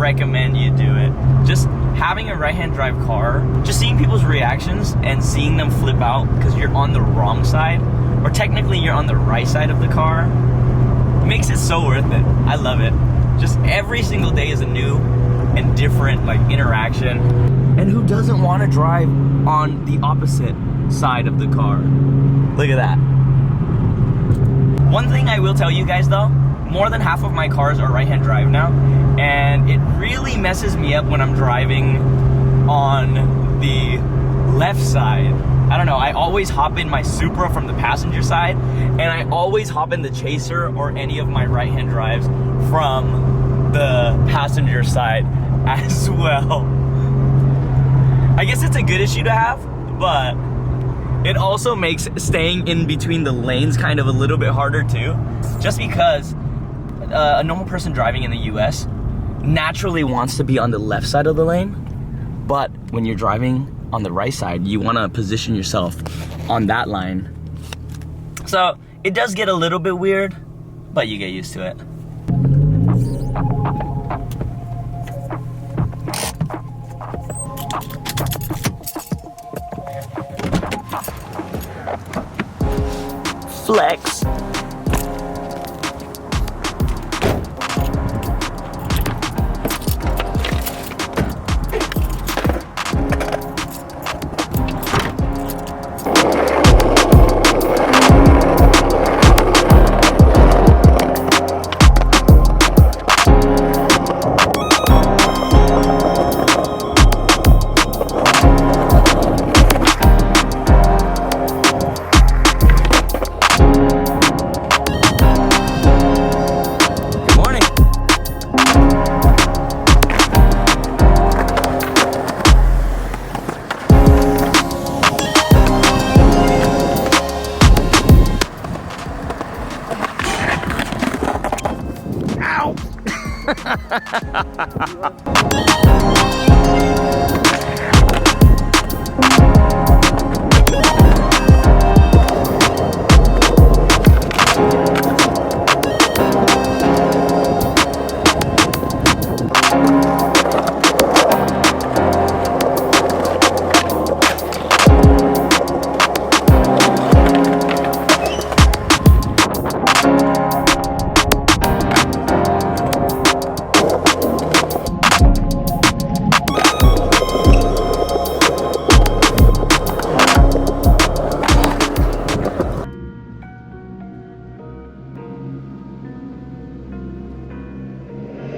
recommend you do it. Just having a right-hand drive car, just seeing people's reactions and seeing them flip out because you're on the wrong side, or technically you're on the right side of the car, makes it so worth it. I love it. Just every single day is a new and different like interaction. And who doesn't want to drive on the opposite side of the car? Look at that. One thing I will tell you guys though, more than half of my cars are right-hand drive now, and it really messes me up when I'm driving on the left side. I don't know, I always hop in my Supra from the passenger side, and I always hop in the Chaser or any of my right-hand drives from the passenger side as well. I guess it's a good issue to have, but it also makes staying in between the lanes kind of a little bit harder too, just because a normal person driving in the US naturally wants to be on the left side of the lane, but when you're driving on the right side, you want to position yourself on that line. So it does get a little bit weird, but you get used to it. Flex.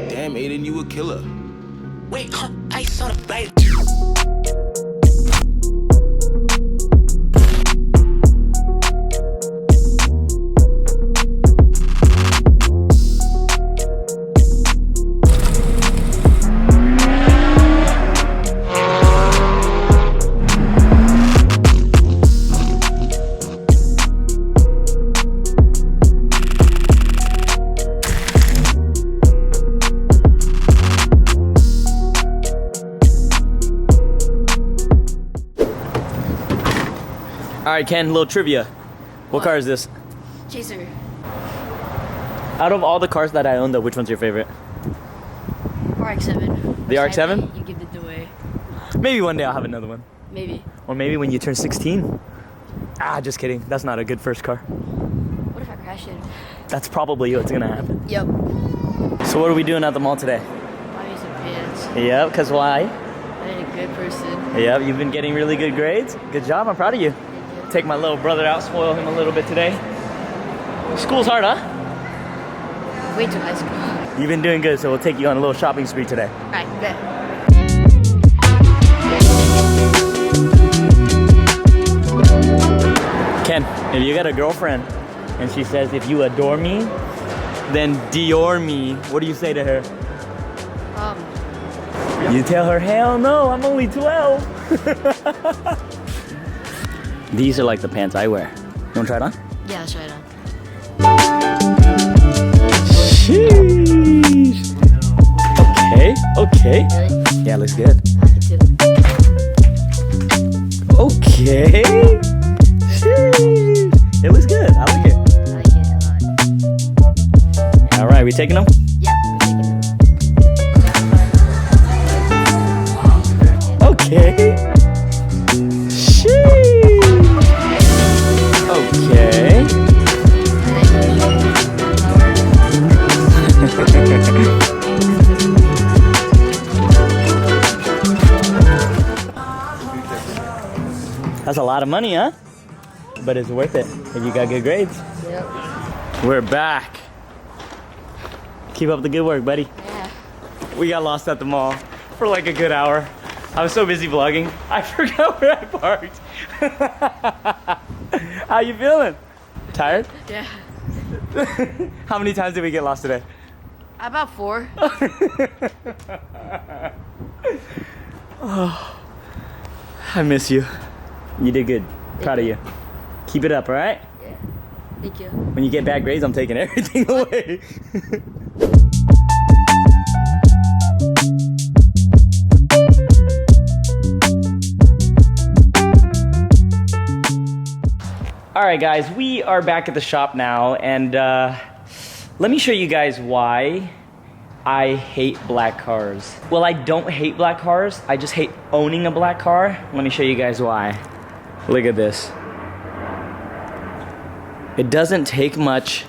Damn, Aiden, you a killer. Wait, I saw the light. All right, Ken, little trivia. What car is this? Chaser. Out of all the cars that I own, though, which one's your favorite? RX-7. The RX-7? You give it away. Maybe one day I'll have another one. Maybe. Or maybe when you turn 16. Ah, just kidding. That's not a good first car. What if I crash it? That's probably what's gonna happen. Yep. So what are we doing at the mall today? Buy me some pants. Yep, because why? I'm a good person. Yep, you've been getting really good grades. Good job, I'm proud of you. Take my little brother out, spoil him a little bit today. School's hard, huh? Way too high school. You've been doing good, so we'll take you on a little shopping spree today. Alright, bet. Ken, if you got a girlfriend and she says, if you adore me, then Dior me, what do you say to her? You tell her, hell no, I'm only 12. These are like the pants I wear. You wanna try it on? Yeah, let's try it on. Sheesh. Okay, okay. Really? Yeah, looks good. I like it too. Okay. Sheesh. It looks good. I like it. I like it a lot. All right, we taking them? Yep, we're taking it. Okay. Sheesh. Okay. That's a lot of money, huh? But it's worth it if you got good grades. Yep. We're back. Keep up the good work, buddy. Yeah. We got lost at the mall for like a good hour. I was so busy vlogging, I forgot where I parked. How you feeling? Tired? Yeah. How many times did we get lost today? About 4. Oh, I miss you. You did good. Proud of you. Keep it up, all right? Yeah. Thank you. When you get bad grades, I'm taking everything away. All right, guys, we are back at the shop now, and let me show you guys why I hate black cars. Well, I don't hate black cars. I just hate owning a black car. Let me show you guys why. Look at this. It doesn't take much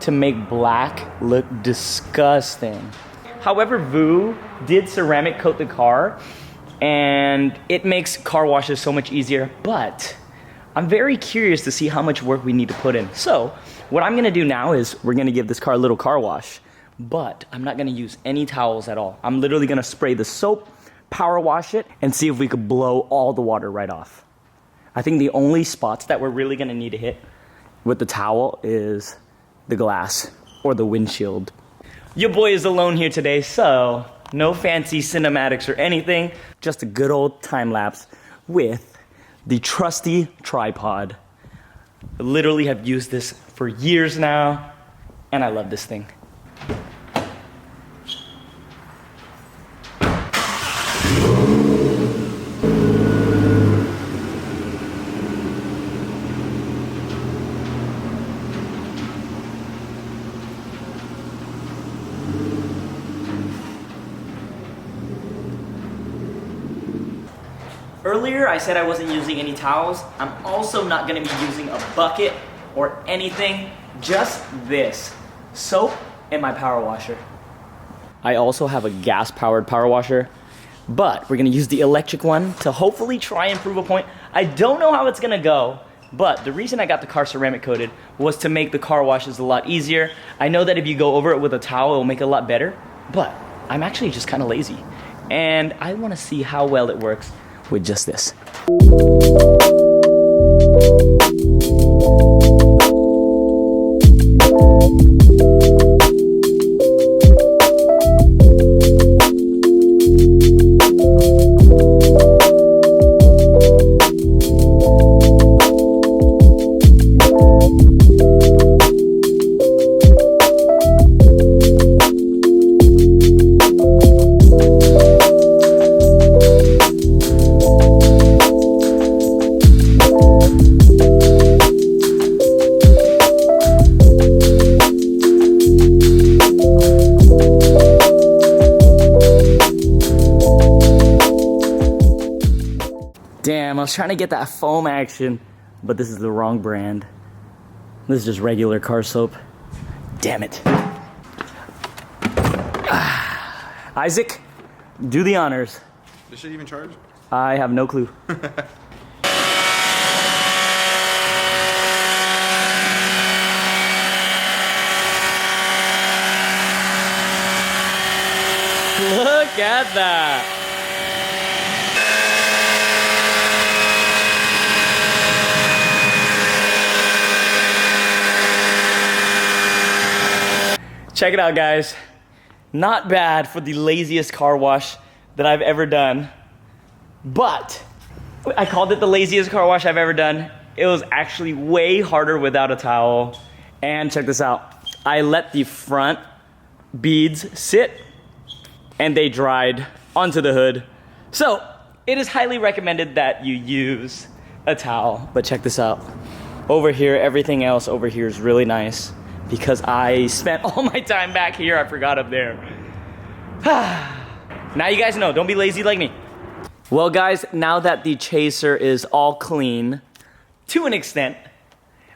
to make black look disgusting. However, Vu did ceramic coat the car, and it makes car washes so much easier, but I'm very curious to see how much work we need to put in. So what I'm gonna do now is we're gonna give this car a little car wash, but I'm not gonna use any towels at all. I'm literally gonna spray the soap, power wash it, and see if we could blow all the water right off. I think the only spots that we're really gonna need to hit with the towel is the glass or the windshield. Your boy is alone here today, so no fancy cinematics or anything, just a good old time lapse with the trusty tripod. I literally have used this for years now, and I love this thing. Earlier, I said I wasn't using any towels. I'm also not gonna be using a bucket or anything, just this, soap and my power washer. I also have a gas-powered power washer, but we're gonna use the electric one to hopefully try and prove a point. I don't know how it's gonna go, but the reason I got the car ceramic coated was to make the car washes a lot easier. I know that if you go over it with a towel, it'll make it a lot better, but I'm actually just kind of lazy, and I wanna see how well it works with just this. Damn, I was trying to get that foam action, but this is the wrong brand. This is just regular car soap. Damn it. Isaac, do the honors. This shit even charge? I have no clue. Look at that. Check it out, guys. Not bad for the laziest car wash that I've ever done, but I called it the laziest car wash I've ever done. It was actually way harder without a towel. And check this out. I let the front beads sit and they dried onto the hood. So it is highly recommended that you use a towel. But check this out. Over here, everything else over here is really nice because I spent all my time back here. I forgot up there. Now you guys know, don't be lazy like me. Well, guys, now that the Chaser is all clean, to an extent,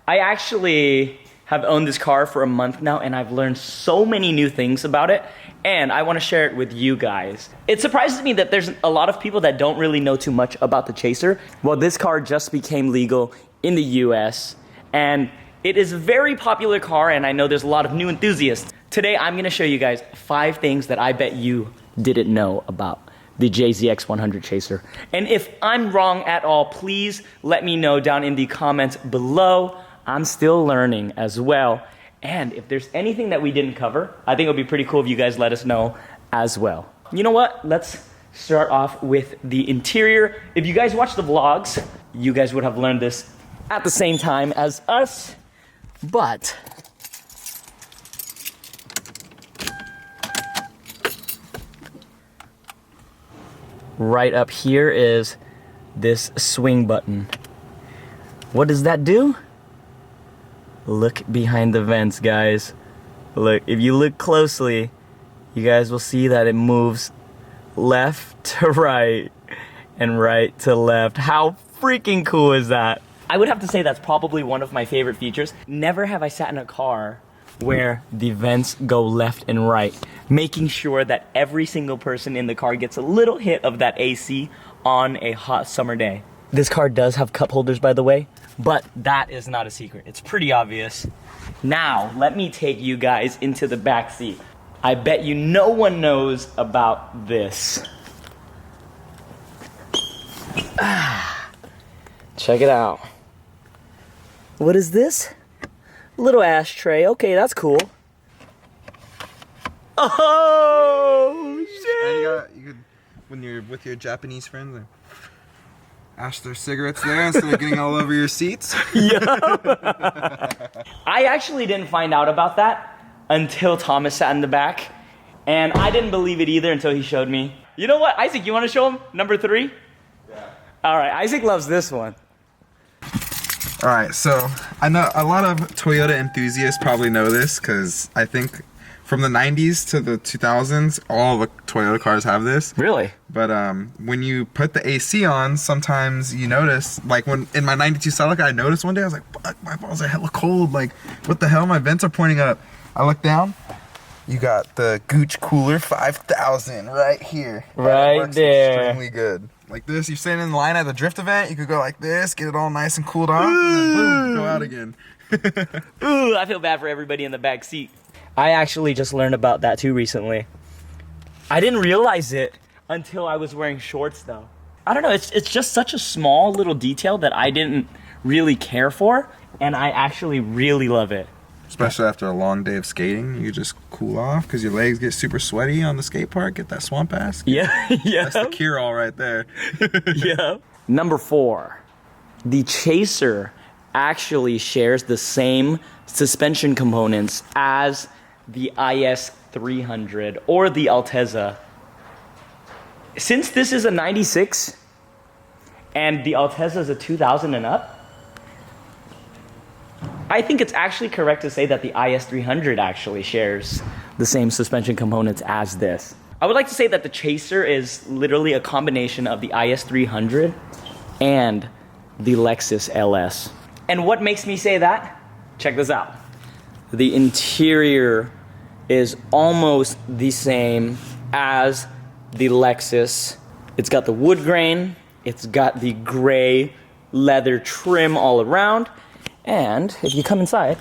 I actually have owned this car for a month now, and I've learned so many new things about it, and I want to share it with you guys. It surprises me that there's a lot of people that don't really know too much about the Chaser. Well, this car just became legal in the US, and it is a very popular car, and I know there's a lot of new enthusiasts. Today, I'm gonna show you guys 5 things that I bet you didn't know about the JZX100 Chaser. And if I'm wrong at all, please let me know down in the comments below. I'm still learning as well. And if there's anything that we didn't cover, I think it would be pretty cool if you guys let us know as well. You know what? Let's start off with the interior. If you guys watch the vlogs, you guys would have learned this at the same time as us. But right up here is this swing button. What does that do? Look behind the vents, guys. Look, if you look closely, you guys will see that it moves left to right and right to left. How freaking cool is that? I would have to say that's probably one of my favorite features. Never have I sat in a car where the vents go left and right, making sure that every single person in the car gets a little hit of that AC on a hot summer day. This car does have cup holders, by the way, but that is not a secret. It's pretty obvious. Now, let me take you guys into the back seat. I bet you no one knows about this. Check it out. What is this? Little ashtray. Okay, that's cool. Oh, shit. And you could, when you're with your Japanese friends, ash their cigarettes there instead of getting all over your seats. Yeah. I actually didn't find out about that until Thomas sat in the back, and I didn't believe it either until he showed me. You know what, Isaac, you want to show him number 3? Yeah. All right, Isaac loves this one. All right, so I know a lot of Toyota enthusiasts probably know this because I think from the 90s to the 2000s, all the Toyota cars have this. Really? But when you put the AC on, sometimes you notice, like when in my 92 Celica, I noticed one day, I was like, fuck, my balls are hella cold. Like, what the hell? My vents are pointing up. I look down, you got the Gooch Cooler 5000 right here. Right works there. Extremely good. Like this, you're standing in the line at the drift event, you could go like this, get it all nice and cooled off, and then boom, go out again. Ooh, I feel bad for everybody in the back seat. I actually just learned about that too recently. I didn't realize it until I was wearing shorts though. I don't know, it's just such a small little detail that I didn't really care for, and I actually really love it. Especially after a long day of skating, you just cool off because your legs get super sweaty on the skate park, get that swamp ass. Yeah, yeah. That's the cure-all right there. Yeah. Number 4, the Chaser actually shares the same suspension components as the IS300 or the Altezza. Since this is a 96 and the Altezza is a 2000 and up, I think it's actually correct to say that the IS300 actually shares the same suspension components as this. I would like to say that the Chaser is literally a combination of the IS300 and the Lexus LS. And what makes me say that? Check this out. The interior is almost the same as the Lexus. It's got the wood grain, it's got the gray leather trim all around, and if you come inside,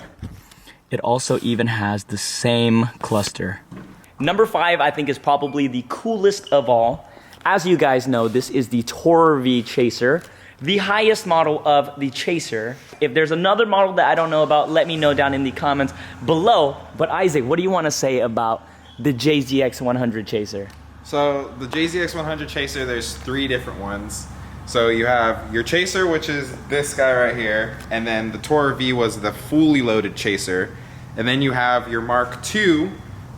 it also even has the same cluster. Number 5, I think, is probably the coolest of all. As you guys know, this is the Tourer V Chaser, the highest model of the Chaser. If there's another model that I don't know about, let me know down in the comments below. But Isaac, what do you want to say about the JZX100 Chaser? So the JZX100 Chaser, there's 3 different ones. So you have your Chaser, which is this guy right here, and then the Tourer V was the fully loaded Chaser. And then you have your Mark II,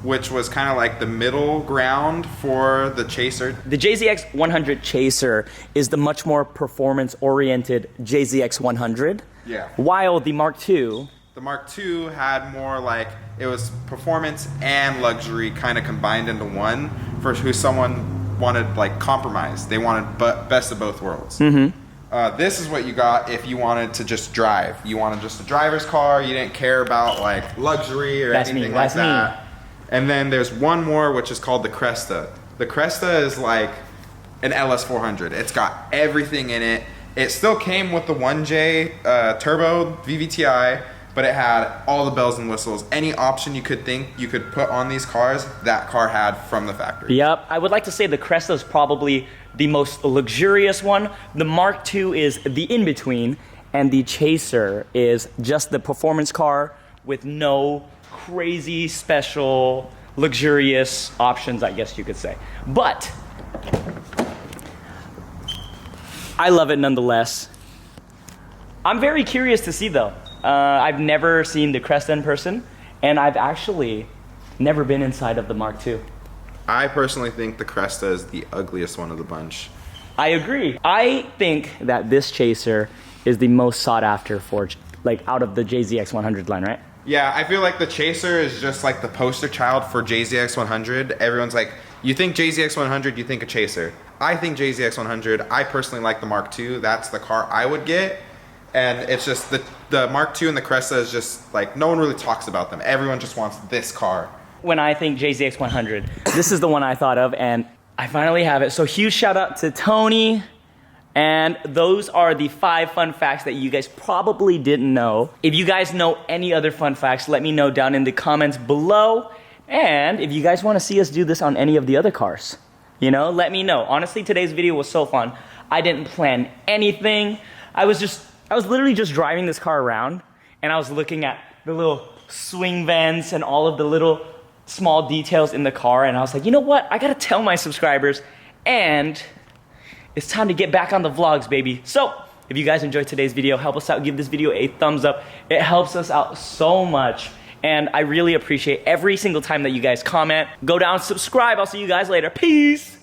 which was kind of like the middle ground for the Chaser. The JZX100 Chaser is the much more performance-oriented JZX100. Yeah. While the Mark II... The Mark II had more like, it was performance and luxury kind of combined into one for who someone wanted like compromise. They wanted best of both worlds. This is what you got if you wanted to just drive. You wanted just a driver's car. You didn't care about like luxury or anything like that. And then there's one more, which is called the Cresta. The Cresta is like an LS400. It's got everything in it. It still came with the 1J turbo VVTi, but it had all the bells and whistles. Any option you could think you could put on these cars, that car had from the factory. Yep, I would like to say the Cresta is probably the most luxurious one. The Mark II is the in-between, and the Chaser is just the performance car with no crazy special luxurious options, I guess you could say. But I love it nonetheless. I'm very curious to see though. I've never seen the Cresta in person, and I've actually never been inside of the Mark II. I personally think the Cresta is the ugliest one of the bunch. I agree. I think that this Chaser is the most sought after for, like, out of the JZX100 line, right? Yeah, I feel like the Chaser is just like the poster child for JZX100. Everyone's like, you think JZX100, you think a Chaser. I think JZX100. I personally like the Mark II. That's the car I would get. And it's just the Mark II and the Cresta is just like, no one really talks about them. Everyone just wants this car. When I think JZX100, this is the one I thought of, and I finally have it. So huge shout out to Tony. And those are the 5 fun facts that you guys probably didn't know. If you guys know any other fun facts, let me know down in the comments below. And if you guys want to see us do this on any of the other cars, you know, let me know. Honestly, today's video was so fun. I didn't plan anything. I was literally just driving this car around, and I was looking at the little swing vents and all of the little small details in the car, and I was like, you know what? I gotta tell my subscribers, and it's time to get back on the vlogs, baby. So, if you guys enjoyed today's video, help us out. Give this video a thumbs up. It helps us out so much, and I really appreciate every single time that you guys comment. Go down, subscribe. I'll see you guys later. Peace.